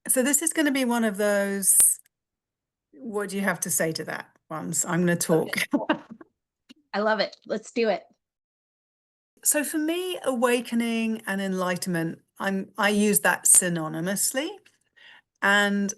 So this is going to be one of those, what do you have to say to that ones? I'm going to talk. Okay, cool. I love it. Let's do it. So for me, awakening and enlightenment, I use that synonymously, and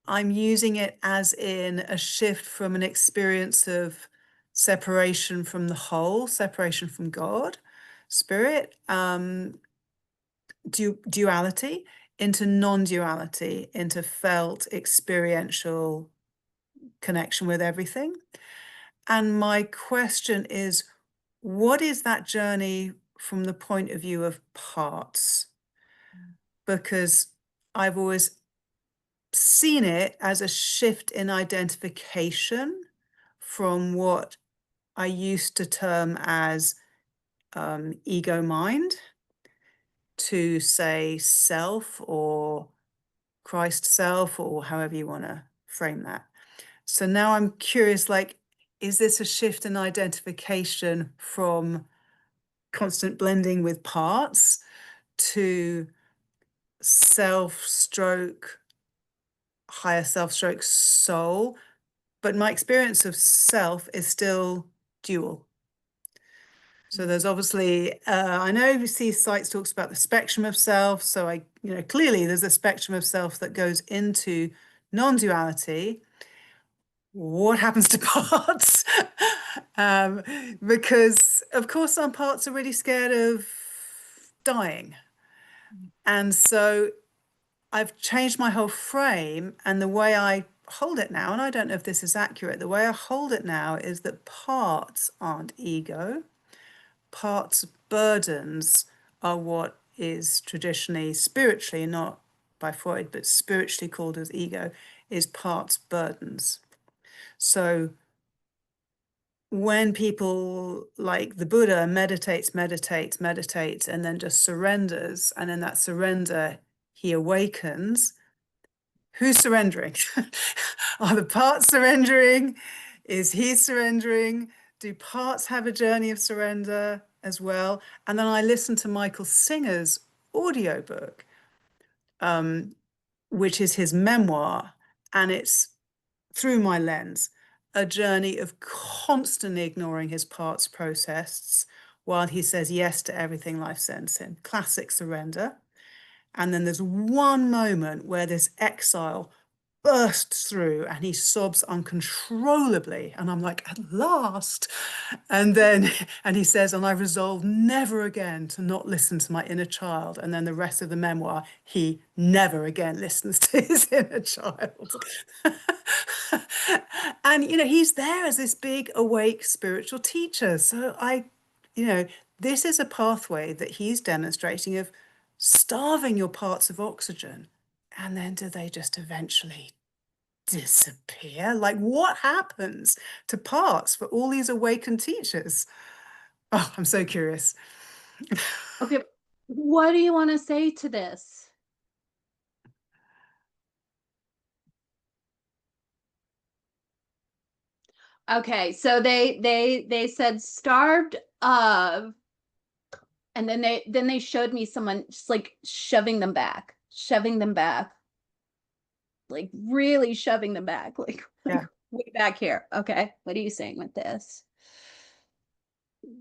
I'm using it as in a shift from an experience of separation from the whole, separation from God, spirit, duality, into non-duality, into felt experiential connection with everything. And my question is, what is that journey from the point of view of parts? Because I've always seen it as a shift in identification from what I used to term as ego mind to, say, self or Christ self, or however you want to frame that. So now I'm curious, like, is this a shift in identification from constant blending with parts to self stroke, higher self stroke soul? But my experience of self is still dual. So there's obviously, I know overseas sites talks about the spectrum of self. So clearly there's a spectrum of self that goes into non-duality. What happens to parts? Because of course some parts are really scared of dying. And so I've changed my whole frame, and the way I hold it now, and I don't know if this is accurate, the way I hold it now is that parts aren't ego. Parts burdens are what is traditionally, spiritually, not by Freud, but spiritually called as ego, is parts burdens. So when people like the Buddha meditates, and then just surrenders, and in that surrender, he awakens, who's surrendering? Are the parts surrendering? Is he surrendering? Do parts have a journey of surrender as well? And then I listened to Michael Singer's audiobook, which is his memoir, and it's Through My Lens, a journey of constantly ignoring his parts processes while he says yes to everything life sends him. Classic surrender. And then there's one moment where this exile bursts through and he sobs uncontrollably. And I'm like, at last. And he says, and I resolved never again to not listen to my inner child. And then the rest of the memoir, he never again listens to his inner child. And, he's there as this big, awake spiritual teacher. So this is a pathway that he's demonstrating of starving your parts of oxygen. And then do they just eventually disappear? Like, what happens to parts for all these awakened teachers? Oh, I'm so curious. Okay, what do you want to say to this? Okay, so they said starved of, and then they showed me someone just like shoving them back, like really shoving them back, like way back here. Okay, what are you saying with this? And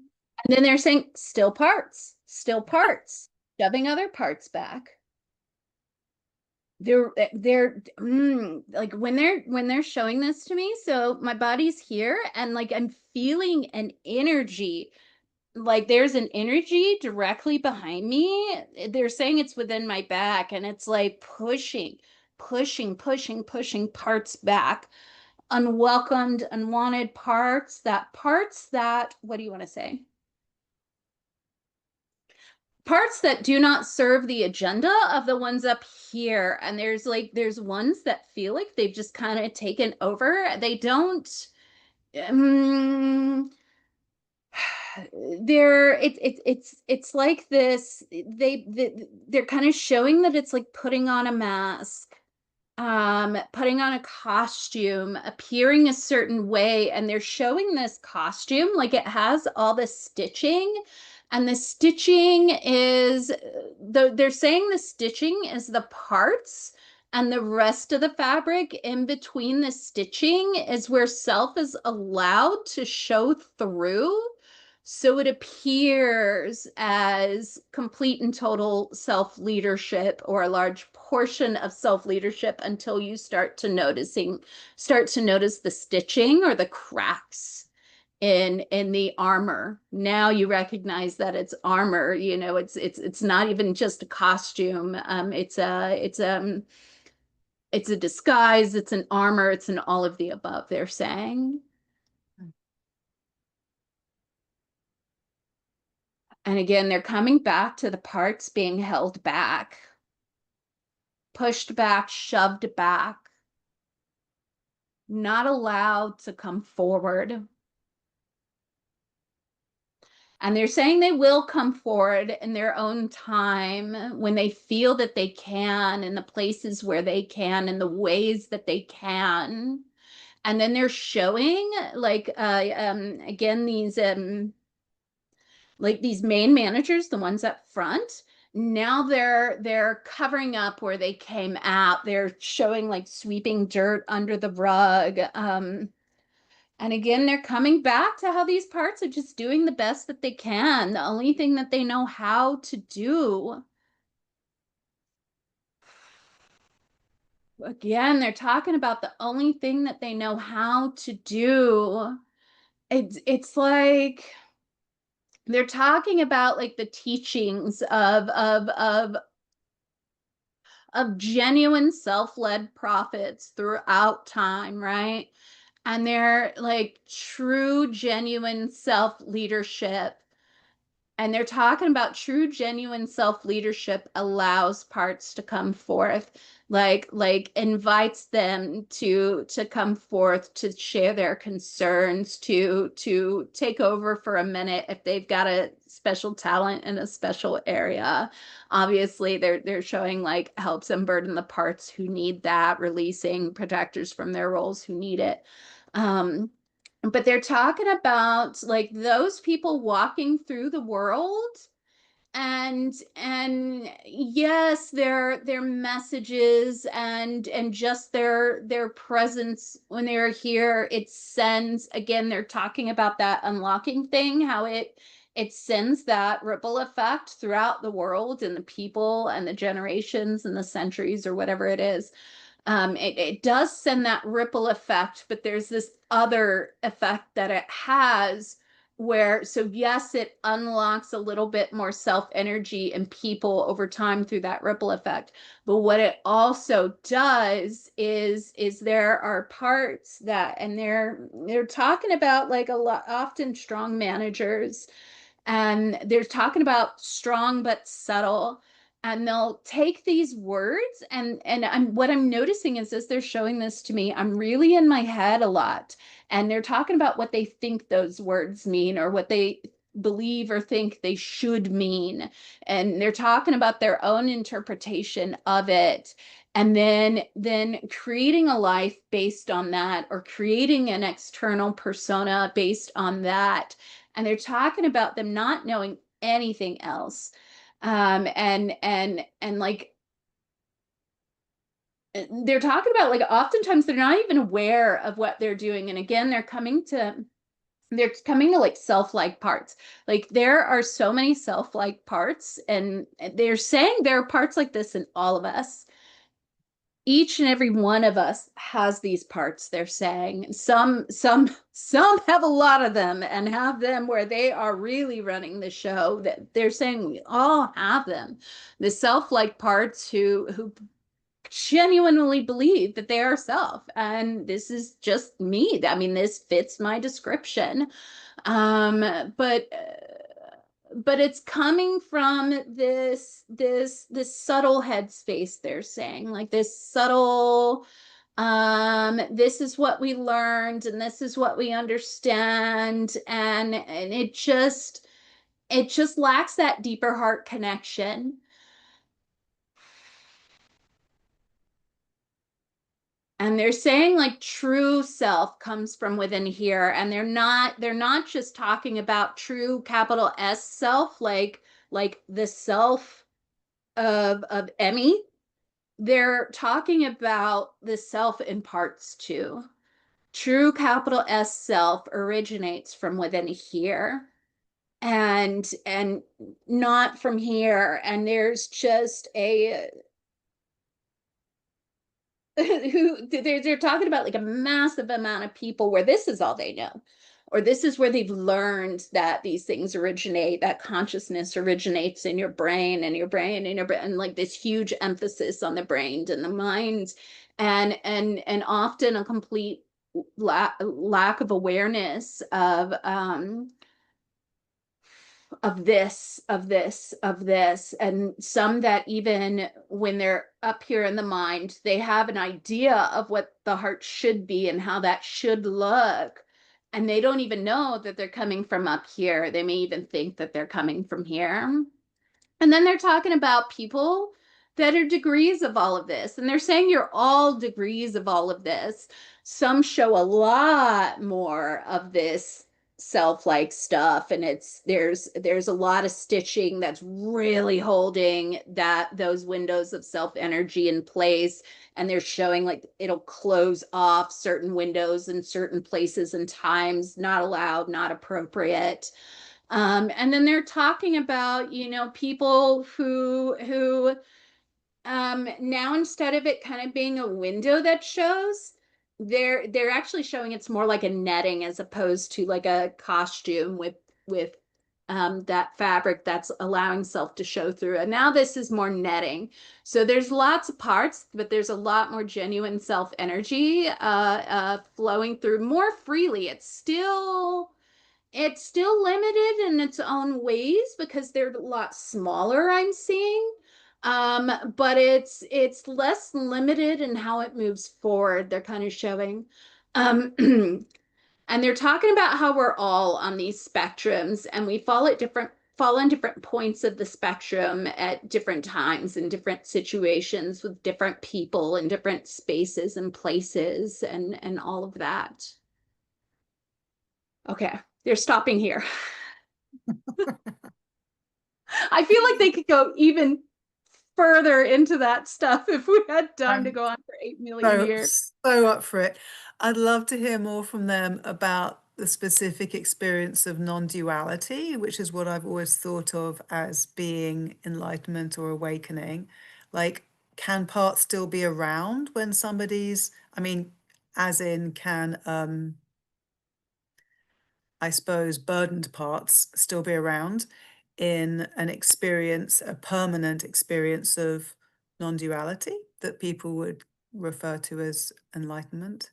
then they're saying still parts, shoving other parts back. They're like when they're showing this to me, so my body's here and like I'm feeling an energy, like there's an energy directly behind me. They're saying it's within my back and it's like pushing parts back, unwelcomed, unwanted parts that what do you want to say? Parts that do not serve the agenda of the ones up here. And there's ones that feel like they've just kind of taken over. They don't it's like this, they're kind of showing that it's like putting on a mask, putting on a costume, appearing a certain way, and they're showing this costume like it has all this stitching. And the stitching is they're saying the stitching is the parts, And the rest of the fabric in between the stitching is where self is allowed to show through. So it appears as complete and total self-leadership, or a large portion of self-leadership, until you start to notice the stitching or the cracks in the armor. Now you recognize that it's armor. You know, it's not even just a costume. It's a disguise, it's an armor, it's an all of the above, they're saying. And again, they're coming back to the parts being held back, pushed back, shoved back, not allowed to come forward. And they're saying they will come forward in their own time, when they feel that they can, in the places where they can, in the ways that they can. And then they're showing, like, again, these main managers, the ones up front, now they're covering up where they came out. They're showing, like, sweeping dirt under the rug. And again, they're coming back to how these parts are just doing the best that they can, the only thing that they know how to do. Again, they're talking about the only thing that they know how to do. It's like they're talking about, like, the teachings of genuine self-led prophets throughout time, right? And they're like true, genuine self-leadership. And they're talking about true, genuine self-leadership allows parts to come forth, like invites them to come forth, to share their concerns, to take over for a minute if they've got a special talent in a special area. Obviously, they're showing, like, helps unburden the parts who need that, releasing protectors from their roles who need it. But they're talking about, like, those people walking through the world, and yes, their messages and just their presence when they're here, it sends, again, they're talking about that unlocking thing, how it sends that ripple effect throughout the world, and the people and the generations and the centuries, or whatever it is. It does send that ripple effect, but there's this other effect that it has, where, so yes, it unlocks a little bit more self energy in people over time through that ripple effect. But what it also does is there are parts that, and they're talking about, like, a lot, often strong managers, and they're talking about strong but subtle. And they'll take these words, and what I'm noticing is, as they're showing this to me, I'm really in my head a lot, and they're talking about what they think those words mean, or what they believe or think they should mean, and they're talking about their own interpretation of it, and then creating a life based on that, or creating an external persona based on that. And they're talking about them not knowing anything else. And like, they're talking about, like, oftentimes they're not even aware of what they're doing. And again, they're coming to like self-like parts. Like, there are so many self-like parts, and they're saying there are parts like this in all of us. Each and every one of us has these parts, they're saying. Some have a lot of them, and have them where they are really running the show. That they're saying we all have them. The self-like parts who genuinely believe that they are self, and this is just me. I mean, this fits my description. But it's coming from this subtle headspace, they're saying, like, this subtle, this is what we learned, and this is what we understand, and it just lacks that deeper heart connection. And they're saying, like, true self comes from within here, and they're not just talking about true capital S self, like the self of Emmy. they're talking about the self in parts too. True capital S self originates from within here, and not from here. And there's just a who they're talking about like a massive amount of people where this is all they know, or this is where they've learned that these things originate, that consciousness originates in your brain and your brain and your brain, and like this huge emphasis on the brain and the mind, and often a complete lack of awareness of this, and some that even when they're up here in the mind, they have an idea of what the heart should be and how that should look, and they don't even know that they're coming from up here. They may even think that they're coming from here. And then they're talking about people that are degrees of all of this. And they're saying you're all degrees of all of this. Some show a lot more of this self-like stuff, and there's a lot of stitching that's really holding those windows of self energy in place, and they're showing like it'll close off certain windows in certain places and times, not allowed, not appropriate. And then they're talking about, people who now, instead of it kind of being a window that shows, they're actually showing it's more like a netting as opposed to like a costume with that fabric that's allowing self to show through. And now this is more netting. So there's lots of parts, but there's a lot more genuine self energy flowing through more freely. It's still limited in its own ways because they're a lot smaller, I'm seeing. But it's less limited in how it moves forward. They're kind of showing. Um, and they're talking about how we're all on these spectrums, and we fall in different points of the spectrum at different times in different situations with different people in different spaces and places, and all of that. Okay, they're stopping here. I feel like they could go even further into that stuff if we had time to I'm go on for 8 million years. so up for it. I'd love to hear more from them about the specific experience of non-duality, which is what I've always thought of as being enlightenment or awakening. Like, can parts still be around when I mean, as in, can I suppose burdened parts still be around in a permanent experience of non-duality that people would refer to as enlightenment?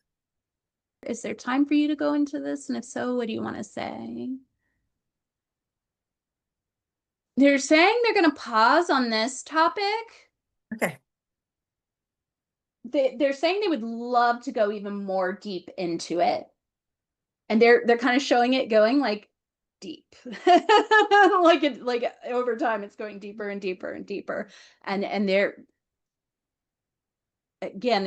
Is there time for you to go into this? And if so, what do you want to say? They're saying they're going to pause on this topic. Okay. They're saying they would love to go even more deep into it. And they're kind of showing it going like deep. like over time it's going deeper and deeper and deeper. And they're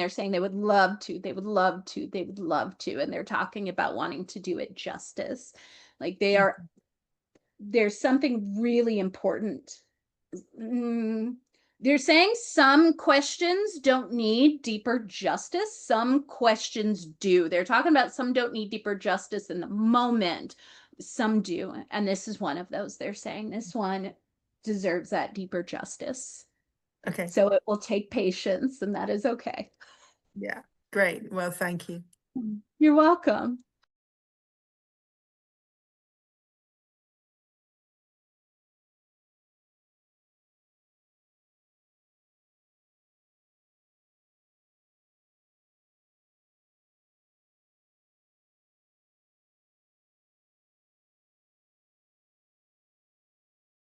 saying they would love to, and they're talking about wanting to do it justice. Like there's something really important. They're saying some questions don't need deeper justice, some questions do. They're talking about some don't need deeper justice in the moment, some do, and this is one of those. They're saying this one deserves that deeper justice. Okay. So it will take patience, and that is okay. Yeah. Great. Well, thank you. You're welcome.